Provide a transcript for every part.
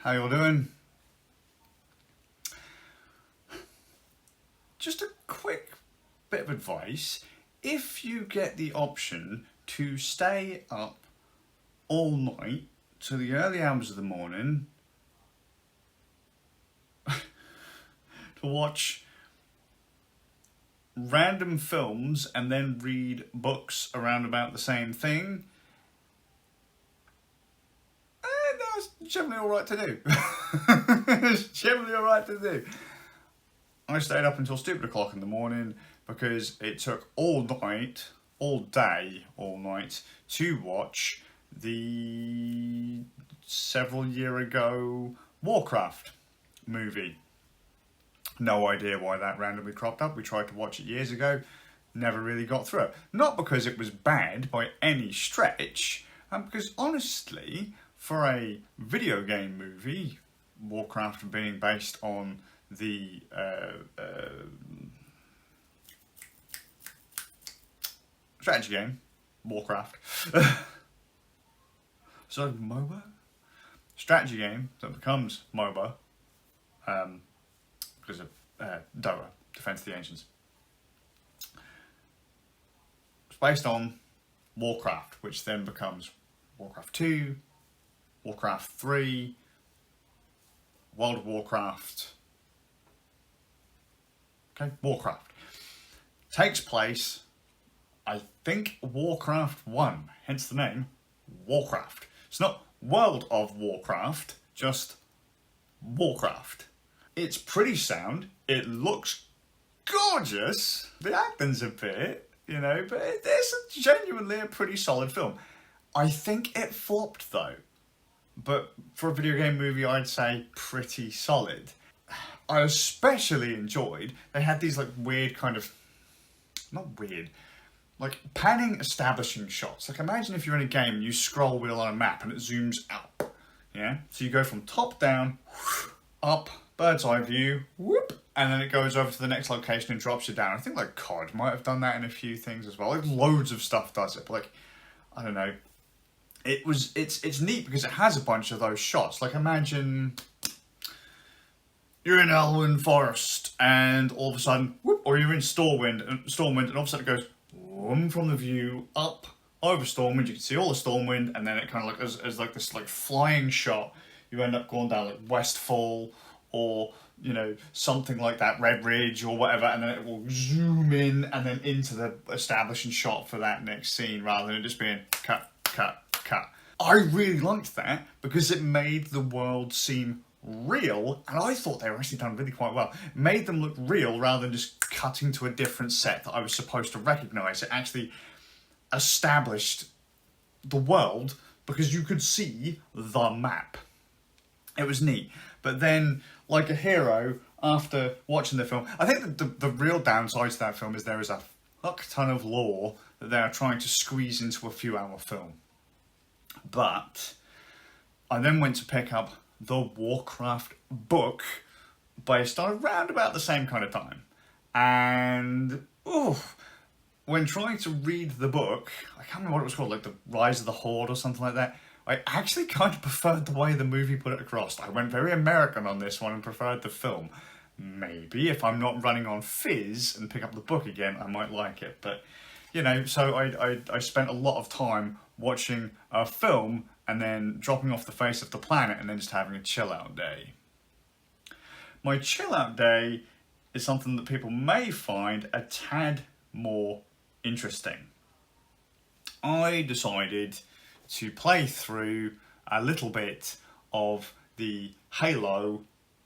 How you all doing? Just a quick bit of advice. If you get the option to stay up all night to the early hours of the morning to watch random films and then read books around about the same thing, that's generally alright to do. It's generally alright to do. I stayed up until stupid o'clock in the morning because it took all night to watch the several year ago Warcraft movie. No idea why that randomly cropped up. We tried to watch it years ago, never really got through it. Not because it was bad by any stretch, because honestly, for a video game movie, Warcraft being based on the strategy game, Warcraft. So MOBA? Strategy game that becomes MOBA because of Dota, Defense of the Ancients. It's based on Warcraft, which then becomes Warcraft 2, Warcraft 3, World of Warcraft. Okay, Warcraft. Takes place, I think, Warcraft 1, hence the name, Warcraft. It's not World of Warcraft, just Warcraft. It's pretty sound, it looks gorgeous, the acting's a bit, but it's genuinely a pretty solid film. I think it flopped though, but for a video game movie I'd say pretty solid. I especially enjoyed, they had these like weird kind of, not weird, like panning establishing shots. Like imagine if you're in a game and you scroll wheel on a map and it zooms up, yeah? So you go from top down, up, bird's eye view, whoop, and then it goes over to the next location and drops you down. I think like COD might have done that in a few things as well. Like loads of stuff does it, but like, I don't know. It's neat because it has a bunch of those shots. Like imagine you're in Elwyn Forest and all of a sudden, whoop, or you're in Stormwind and all of a sudden it goes whoom, from the view up over Stormwind. You can see all the Stormwind, and then it kind of like as like this like flying shot. You end up going down like Westfall or something like that, Red Ridge or whatever, and then it will zoom in and then into the establishing shot for that next scene rather than it just being cut. I really liked that because it made the world seem real, and I thought they were actually done really quite well. It made them look real rather than just cutting to a different set that I was supposed to recognise. It actually established the world because you could see the map. It was neat. But then, like a hero, after watching the film, I think the real downside to that film is there is a fuck ton of lore that they are trying to squeeze into a few-hour film. But I then went to pick up the Warcraft book based on around about the same kind of time. And, when trying to read the book, I can't remember what it was called, like The Rise of the Horde or something like that, I actually kind of preferred the way the movie put it across. I went very American on this one and preferred the film. Maybe if I'm not running on Fizz and pick up the book again, I might like it. But, so I spent a lot of time watching a film and then dropping off the face of the planet and then just having a chill out day. My chill out day is something that people may find a tad more interesting. I decided to play through a little bit of the Halo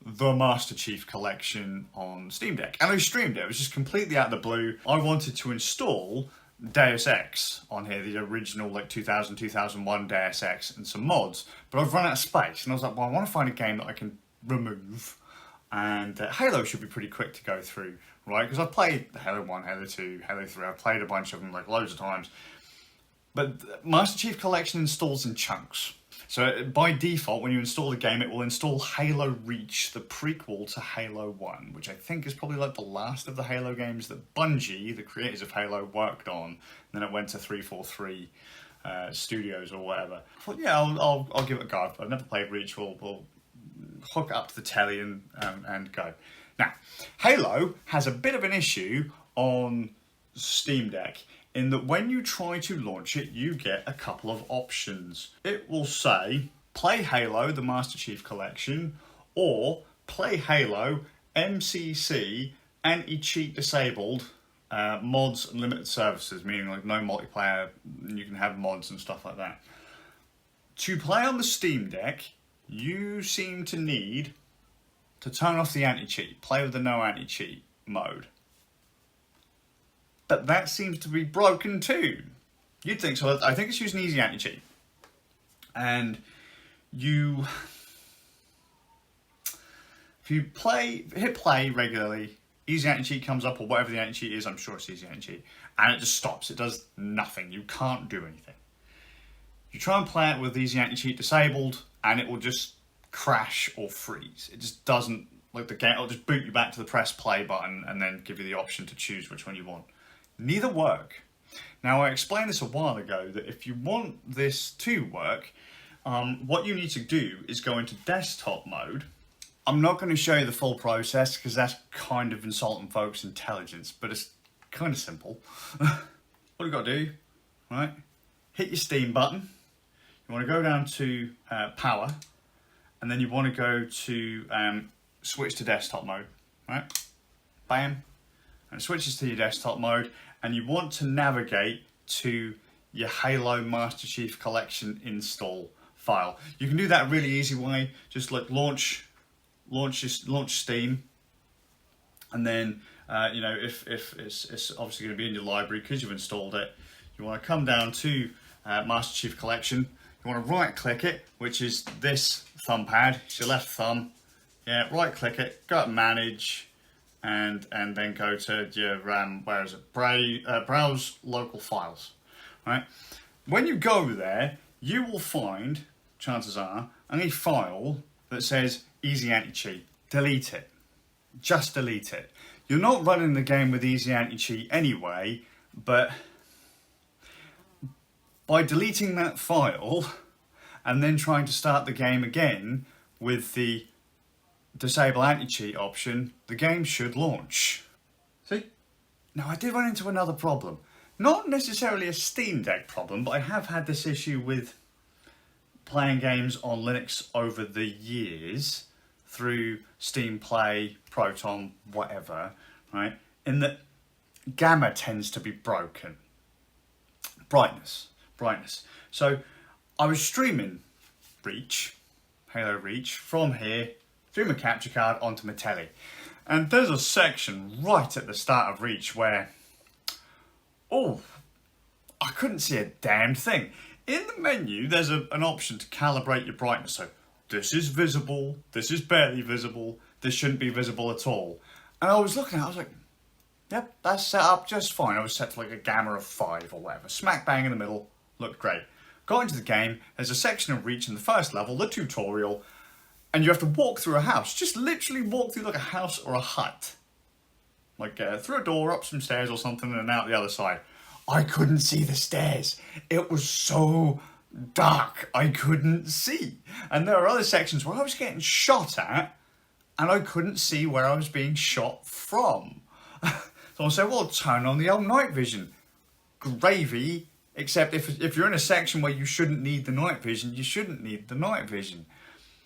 The Master Chief Collection on Steam Deck. And I streamed it. It was just completely out of the blue. I wanted to install Deus Ex on here, the original 2000, 2001 Deus Ex and some mods. But I've run out of space and I was like, well, I want to find a game that I can remove. And Halo should be pretty quick to go through, right? Because I've played Halo 1, Halo 2, Halo 3. I've played a bunch of them loads of times. But Master Chief Collection installs in chunks. So by default, when you install the game, it will install Halo Reach, the prequel to Halo 1, which I think is probably like the last of the Halo games that Bungie, the creators of Halo, worked on. And then it went to 343 Studios or whatever. I thought, yeah, I'll give it a go. I've never played Reach. We'll hook it up to the telly and go. Now, Halo has a bit of an issue on Steam Deck in that when you try to launch it, you get a couple of options. It will say, play Halo, the Master Chief Collection, or play Halo, MCC, anti-cheat disabled, mods and limited services, meaning like no multiplayer, you can have mods and stuff like that. To play on the Steam Deck, you seem to need to turn off the anti-cheat, play with the no anti-cheat mode. But that seems to be broken too. You'd think so. I think it's using easy anti-cheat. And if you hit play regularly, easy anti-cheat comes up, or whatever the anti-cheat is, I'm sure it's easy anti-cheat, and it just stops. It does nothing. You can't do anything. You try and play it with easy anti-cheat disabled, and it will just crash or freeze. It just doesn't, like the game, it'll just boot you back to the press play button and then give you the option to choose which one you want. Neither work. Now, I explained this a while ago that if you want this to work, what you need to do is go into desktop mode. I'm not going to show you the full process because that's kind of insulting folks' intelligence, but it's kind of simple. What you got to do, right? Hit your Steam button. You want to go down to power, and then you want to go to switch to desktop mode, right? Bam. And it switches to your desktop mode, and you want to navigate to your Halo Master Chief Collection install file. You can do that a really easy way. Just like launch Steam, and then if it's obviously going to be in your library because you've installed it, you want to come down to Master Chief Collection. You want to right click it, which is this thumb pad. It's your left thumb. Yeah, right click it, go to manage, and then go to your where is it? Browse local files. Right. When you go there, you will find, chances are, a file that says easy anti-cheat. Delete it. Just delete it. You're not running the game with easy anti-cheat anyway, but by deleting that file and then trying to start the game again with the disable anti-cheat option, the game should launch. See? Now, I did run into another problem. Not necessarily a Steam Deck problem, but I have had this issue with playing games on Linux over the years through Steam Play, Proton, whatever, right? In that gamma tends to be broken. Brightness. So I was streaming Halo Reach, from here through my capture card onto my telly. And there's a section right at the start of Reach where, I couldn't see a damn thing. In the menu, there's an option to calibrate your brightness. So this is visible, this is barely visible, this shouldn't be visible at all. And I was looking at it, I was like, yep, that's set up just fine. I was set to like a gamma of 5 or whatever. Smack bang in the middle, looked great. Got into the game, there's a section of Reach in the first level, the tutorial, and you have to walk through a house. Just literally walk through like a house or a hut. Like through a door, up some stairs or something, and out the other side. I couldn't see the stairs. It was so dark, I couldn't see. And there are other sections where I was getting shot at, and I couldn't see where I was being shot from. So I said, well, turn on the old night vision. Gravy, except if you're in a section where you shouldn't need the night vision, you shouldn't need the night vision.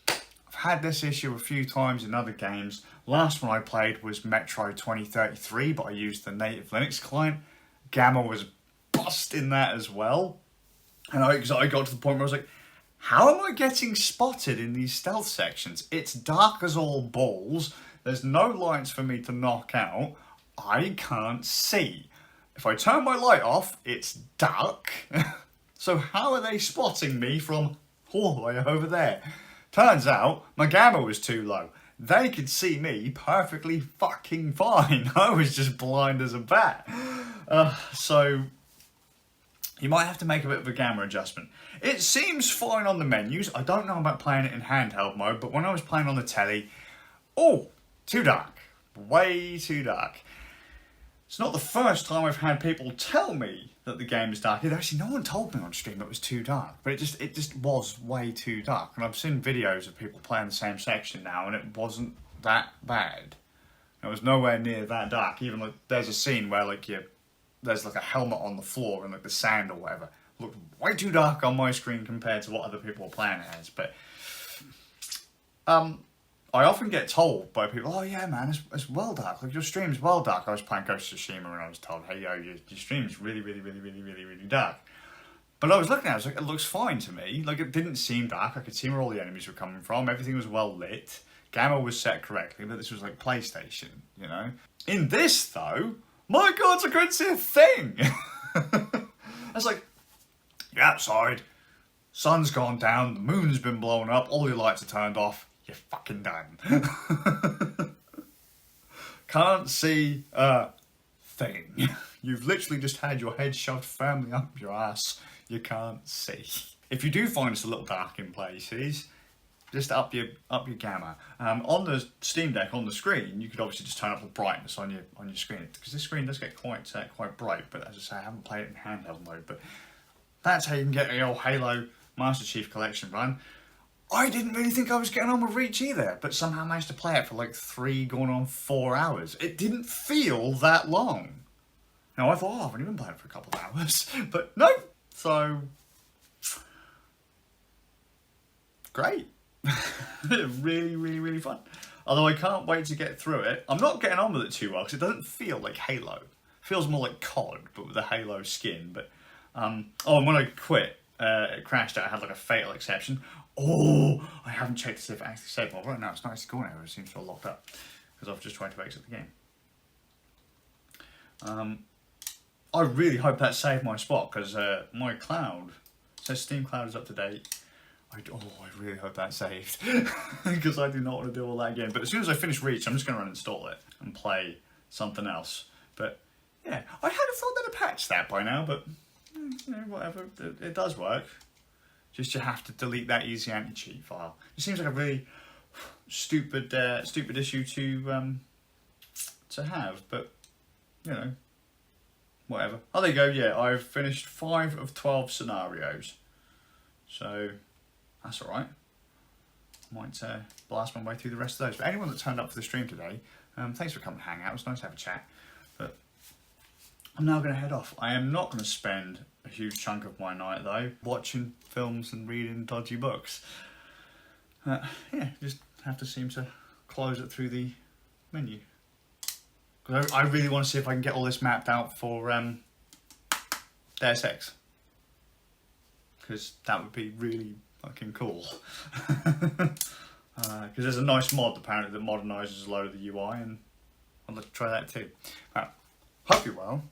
I've had this issue a few times in other games. Last one I played was Metro 2033, but I used the native Linux client. Gamma was busting that as well. And I got to the point where I was like, how am I getting spotted in these stealth sections? It's dark as all balls. There's no lights for me to knock out. I can't see. If I turn my light off, it's dark. So how are they spotting me from all the way over there? Turns out my gamma was too low. They could see me perfectly fucking fine. I was just blind as a bat. So you might have to make a bit of a gamma adjustment. It seems fine on the menus. I don't know about playing it in handheld mode, but when I was playing on the telly, too dark. Way too dark. It's not the first time I've had people tell me that the game is dark. Actually, no one told me on stream it was too dark, but it just was way too dark. And I've seen videos of people playing the same section now, and it wasn't that bad. It was nowhere near that dark. Even like there's a scene where like there's like a helmet on the floor and like the sand or whatever. It looked way too dark on my screen compared to what other people were playing it as. But I often get told by people, oh yeah man, it's well dark, like your stream's well dark. I was playing Ghost of Tsushima and I was told, hey yo, your stream's really dark. But I was looking at it, I was like, it looks fine to me. Like it didn't seem dark, I could see where all the enemies were coming from, everything was well lit, gamma was set correctly, but this was like PlayStation, you know? In this though, my god, I couldn't see a thing! I was like, you're outside, sun's gone down, the moon's been blown up, all your lights are turned off, you're fucking done. Can't see a thing. You've literally just had your head shoved firmly up your ass. You can't see. If you do find it's a little dark in places, just up your gamma. On the Steam Deck, on the screen, you could obviously just turn up the brightness on your screen, because this screen does get quite bright. But as I say, I haven't played it in handheld mode. But that's how you can get the old Halo Master Chief Collection run. I didn't really think I was getting on with Reach either, but somehow managed to play it for like 3 going on 4 hours. It didn't feel that long. Now I thought, oh, I've only been playing it for a couple of hours, but no. So great. really fun. Although I can't wait to get through it. I'm not getting on with it too well because it doesn't feel like Halo. It feels more like COD, but with a Halo skin. But and when I quit, it crashed out. I had like a fatal exception. Oh, I haven't checked to see if it actually saved. Well, right now it's nice to go now. It seems to have locked up because I've just tried to exit the game. I really hope that saved my spot because my cloud says Steam Cloud is up to date. I really hope that saved because I do not want to do all that again. But as soon as I finish Reach, I'm just going to uninstall it and play something else. But yeah, I had thought they'd have patched that by now, but whatever. It does work. Just you have to delete that easy anti-cheat file. It seems like a really stupid issue to have, but you know, whatever. Oh, there you go. Yeah, I've finished 5 of 12 scenarios, so that's all right. I might blast my way through the rest of those. But anyone that turned up for the stream today, thanks for coming and hang out. It was nice to have a chat. But I'm now going to head off. I am not going to spend a huge chunk of my night though watching films and reading dodgy books. Yeah, just have to seem to close it through the menu. Because I really want to see if I can get all this mapped out for Deus Ex. Because that would be really fucking cool. Because there's a nice mod apparently that modernises a load of the UI, and I'd like to try that too. Hope you're well.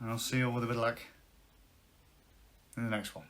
And I'll see you all with a bit of luck in the next one.